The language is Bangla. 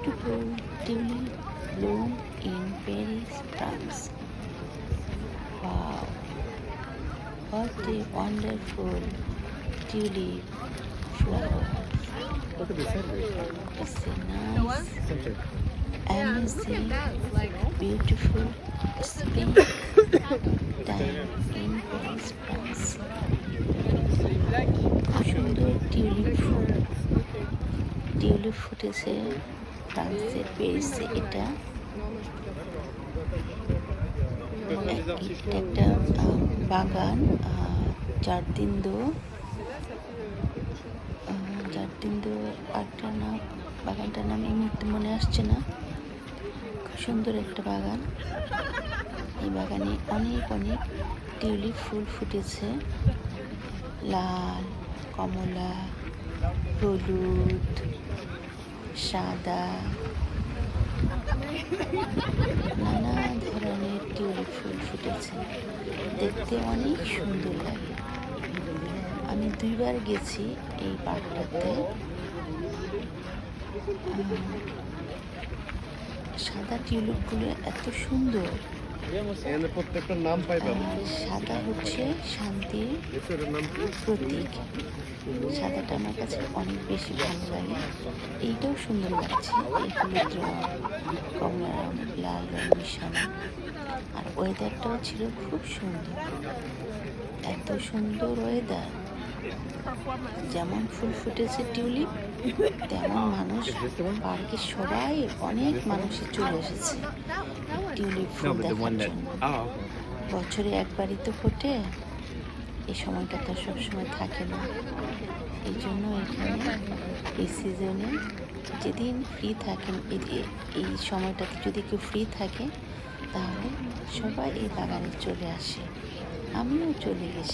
beautiful tulip bloom in Paris, France. Wow, what a wonderful tulip flower. Look at the center. It's a nice, amazing, beautiful spring time in Paris, France. সুন্দর টিউলিপ ফুটেছে ফ্রান্সের প্যারিসে। এটা একটা বাগান, জার্দিন্দো পার্কটার নাম, বাগানটার নাম এই মুহূর্তে মনে আসছে না। খুব সুন্দর একটা বাগান। এই বাগানে অনেক টিউলিপ ফুল ফুটেছে, লাল, কমলা, হলুদ, সাদা, নানা ধরনের টিউলিপ ফুল ফুটেছে। দেখতে অনেক সুন্দর লাগে। আমি 2 বার গেছি এই পার্কটাতে। সাদা টিউলিপগুলো এত সুন্দর। প্রত্যেকটার নাম পাইতাম। সাদা হচ্ছে শান্তির প্রতীক। সাদাটা আমার কাছে অনেক বেশি ভালো লাগে। এইটাও সুন্দর লাগছে, এই হলুদ রং, কমলা রং, লাল রং মিশানো। আর ওয়েদারটাও ছিল খুব সুন্দর। এত সুন্দর ওয়েদার, যেমন ফুল ফুটেছে টিউলিপ, তেমন মানুষ পার্কে সবাই, অনেক মানুষই চলে এসেছে টিউলিপ ফুল দেখার জন্য। বছরে একবারই তো ফোটে, এই সময়টা তো সবসময় থাকে না। এই জন্য এখানে এই সিজনে যেদিন ফ্রি থাকেন, এই সময়টাতে যদি কেউ ফ্রি থাকে তাহলে সবাই এই বাগানে চলে আসে। আমিও চলে গেছি।